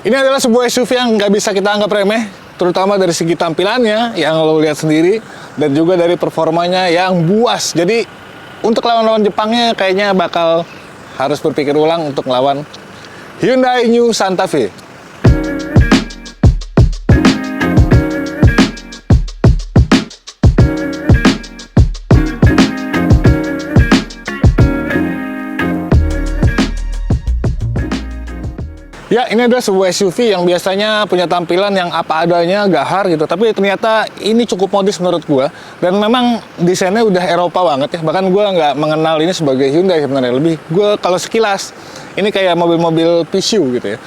Ini adalah sebuah SUV yang nggak bisa kita anggap remeh, terutama dari segi tampilannya yang lo lihat sendiri, dan juga dari performanya yang buas. Jadi untuk lawan-lawan Jepangnya kayaknya bakal harus berpikir ulang untuk melawan Hyundai New Santa Fe. Ya, ini adalah sebuah SUV yang biasanya punya tampilan yang apa adanya, gahar gitu. Tapi ternyata ini cukup modis menurut gua. Dan memang desainnya udah Eropa banget ya. Bahkan gua nggak mengenal ini sebagai Hyundai sebenarnya. Lebih gua kalau sekilas, ini kayak mobil-mobil PSU gitu ya.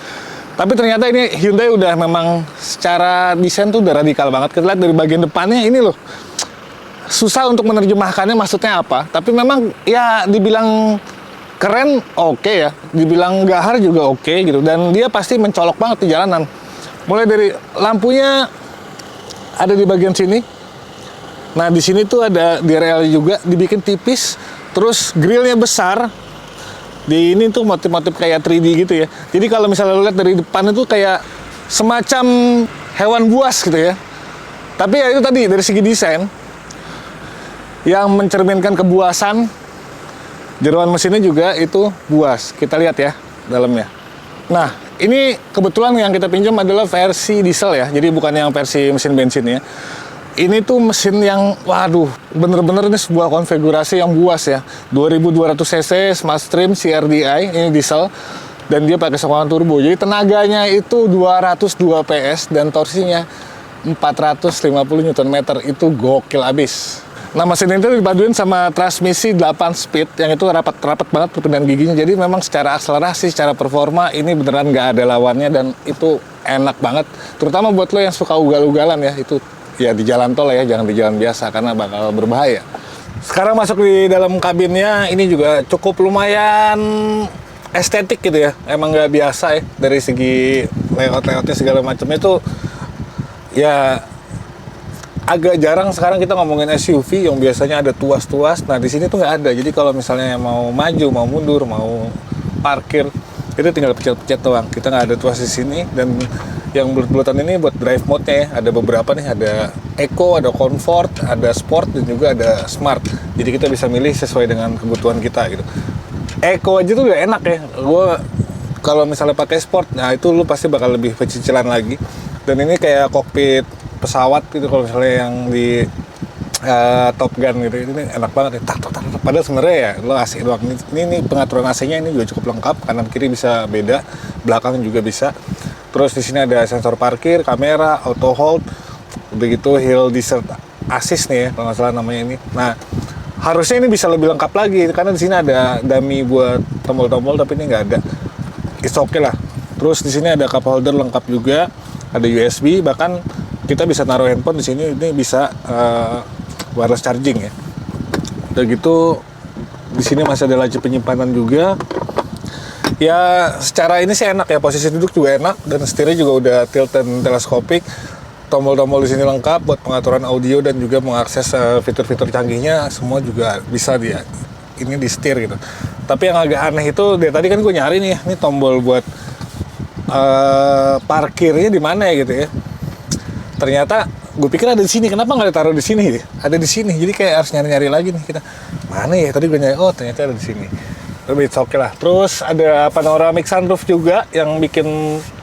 Tapi ternyata ini Hyundai udah memang secara desain tuh udah radikal banget. Kita lihat dari bagian depannya ini loh. Susah untuk menerjemahkannya maksudnya apa. Tapi memang ya dibilang keren oke ya, dibilang gahar juga oke gitu, dan dia pasti mencolok banget di jalanan. Mulai dari lampunya ada di bagian sini. Nah di sini tuh ada di rel juga dibikin tipis, terus grillnya besar. Di ini tuh motif-motif kayak 3D gitu ya. Jadi kalau misalnya lo lihat dari depan itu kayak semacam hewan buas gitu ya. Tapi ya itu tadi dari segi desain yang mencerminkan kebuasan. Jeroan mesinnya juga itu buas. Kita lihat ya dalamnya. Nah, ini kebetulan yang kita pinjam adalah versi diesel ya. Jadi bukan yang versi mesin bensin ya. Ini tuh mesin yang, waduh, bener-bener ini sebuah konfigurasi yang buas ya. 2200 cc Smart Stream CRDI, ini diesel. Dan dia pakai sokongan turbo. Jadi tenaganya itu 202 PS dan torsinya 450 Nm. Itu gokil abis. Nah mesin itu dipaduin sama transmisi 8 speed yang itu rapat-rapat banget perpindahan giginya. Jadi memang secara akselerasi, secara performa ini beneran nggak ada lawannya dan itu enak banget. Terutama buat lo yang suka ugal-ugalan ya, itu ya di jalan tol ya, jangan di jalan biasa karena bakal berbahaya. Sekarang masuk di dalam kabinnya, ini juga cukup lumayan estetik gitu ya. Emang nggak biasa ya dari segi layout-layoutnya segala macam itu ya. Agak jarang sekarang kita ngomongin SUV yang biasanya ada tuas-tuas. Nah di sini tuh nggak ada. Jadi kalau misalnya mau maju, mau mundur, mau parkir, itu tinggal pencet-pencet doang. Kita nggak ada tuas di sini. Dan yang bulat-bulatan ini buat drive mode-nya ya. Ada beberapa nih, ada Eco, ada Comfort, ada Sport, dan juga ada Smart. Jadi kita bisa milih sesuai dengan kebutuhan kita gitu. Eco aja tuh udah enak ya. Gue kalau misalnya pakai Sport, nah itu lu pasti bakal lebih pecicilan lagi. Dan ini kayak kokpit pesawat gitu kalau misalnya yang di Top Gun gitu, ini enak banget ya. Tak. Padahal sebenarnya ya lo AC doang. Ini pengaturan AC-nya ini juga cukup lengkap, kanan kiri bisa beda, belakang juga bisa. Terus di sini ada sensor parkir, kamera, auto hold, begitu hill desert assist nih ya kalau nggak salah namanya ini. Nah harusnya ini bisa lebih lengkap lagi karena di sini ada dummy buat tombol-tombol, tapi ini nggak ada. It's okay lah. Terus di sini ada cup holder lengkap juga, ada USB, bahkan kita bisa naruh handphone di sini. Ini bisa wireless charging ya. Udah gitu di sini masih ada laci penyimpanan juga. Ya secara ini sih enak ya, posisi duduk juga enak dan setirnya juga udah tilt dan teleskopik. Tombol-tombol di sini lengkap buat pengaturan audio dan juga mengakses fitur-fitur canggihnya semua juga bisa dia. Ini di setir gitu. Tapi yang agak aneh itu dari tadi kan gue nyari nih, ini tombol buat parkirnya di mana ya gitu ya. Ternyata gue pikir ada di sini, kenapa nggak ditaruh di sini? Ada di sini, jadi kayak harus nyari-nyari lagi nih kita. Mana ya? Tadi gue nyari, oh ternyata ada di sini. Lebih oke lah. Terus ada panoramic sunroof juga yang bikin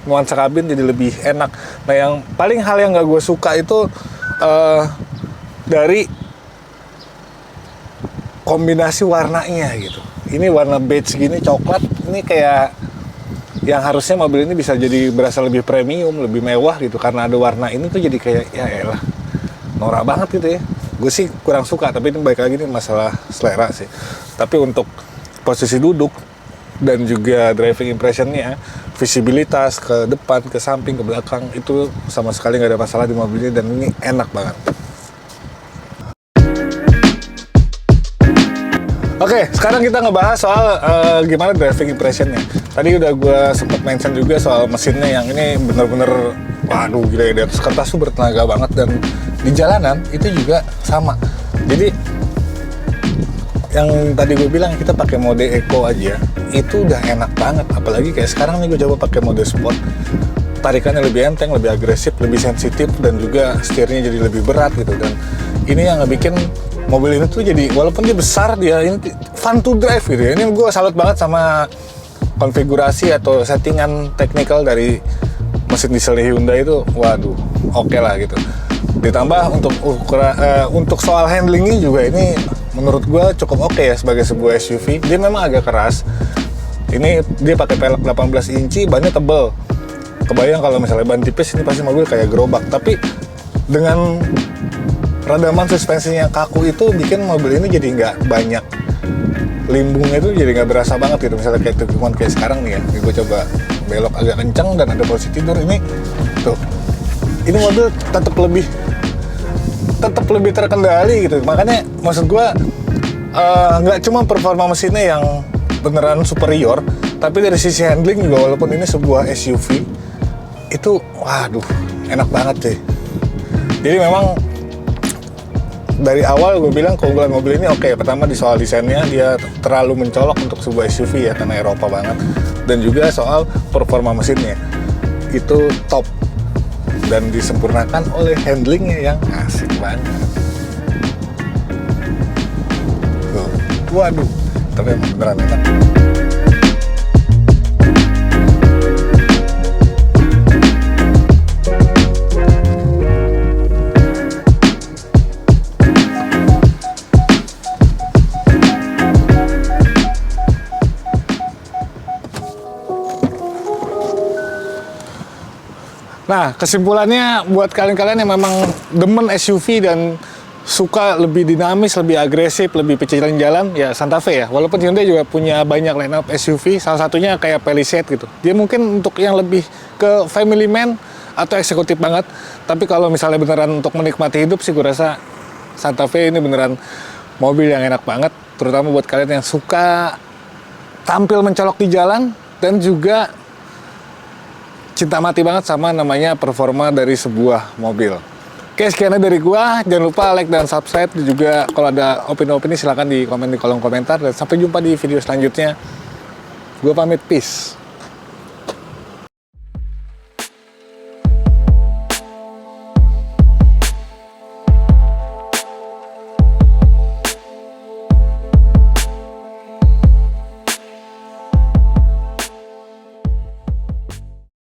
nuansa kabin jadi lebih enak. Nah yang paling hal yang nggak gue suka itu dari kombinasi warnanya gitu. Ini warna beige gini, coklat, ini kayak yang harusnya mobil ini bisa jadi berasa lebih premium, lebih mewah gitu. Karena ada warna ini tuh jadi kayak, ya elah, norak banget gitu ya. Gue sih kurang suka, tapi ini balik lagi nih masalah selera sih. Tapi untuk posisi duduk dan juga driving impression-nya, visibilitas ke depan, ke samping, ke belakang, itu sama sekali nggak ada masalah di mobil ini dan ini enak banget. Oke, sekarang kita ngebahas soal gimana driving impression-nya. Tadi udah gue sempat mention juga soal mesinnya yang ini bener-bener, waduh gila ya, di atas kertas tuh bertenaga banget dan di jalanan itu juga sama. Jadi yang tadi gue bilang kita pakai mode Eco aja itu udah enak banget. Apalagi kayak sekarang nih gue coba pakai mode Sport. tarikannya lebih enteng, lebih agresif, lebih sensitif, dan juga setirnya jadi lebih berat gitu. Dan ini yang ngebikin mobil ini tuh jadi, walaupun dia besar, dia ini fun to drive gitu ya. Ini gue salut banget sama konfigurasi atau settingan teknikal dari mesin diesel Hyundai itu, waduh, oke lah gitu. Ditambah untuk soal handlingnya juga ini menurut gue cukup oke ya sebagai sebuah SUV. Dia memang agak keras. Ini dia pakai pelek 18 inci, bannya tebel. Kebayang kalau misalnya ban tipis ini pasti mobil kayak gerobak. Tapi dengan redaman suspensinya kaku itu bikin mobil ini jadi nggak banyak limbungnya, itu jadi nggak berasa banget gitu. Misalnya kayak tikungan kayak sekarang nih ya, gue coba belok agak kencang dan ada posisi tidur, ini tuh, ini mobil tetap lebih terkendali gitu. Makanya maksud gue nggak cuma performa mesinnya yang beneran superior, tapi dari sisi handling juga, walaupun ini sebuah SUV, itu waduh enak banget sih. Jadi memang dari awal gue bilang keunggulan mobil ini oke. Pertama di soal desainnya, dia terlalu mencolok untuk sebuah SUV ya, karena Eropa banget. Dan juga soal performa mesinnya, itu top. Dan disempurnakan oleh handlingnya yang asik banget. Tuh, waduh, tapi emang beneran enak. Nah, kesimpulannya buat kalian-kalian yang memang demen SUV dan suka lebih dinamis, lebih agresif, lebih pecilan jalan, ya Santa Fe ya. Walaupun Hyundai juga punya banyak line up SUV, salah satunya kayak Palisade gitu. Dia mungkin untuk yang lebih ke family man atau eksekutif banget. Tapi kalau misalnya beneran untuk menikmati hidup sih, gue rasa Santa Fe ini beneran mobil yang enak banget. Terutama buat kalian yang suka tampil mencolok di jalan dan juga cinta mati banget sama namanya performa dari sebuah mobil. Oke, sekiannya dari gua. Jangan lupa like dan subscribe. Dan juga kalau ada opini-opini silahkan di komen di kolom komentar. Dan sampai jumpa di video selanjutnya. Gua pamit, peace.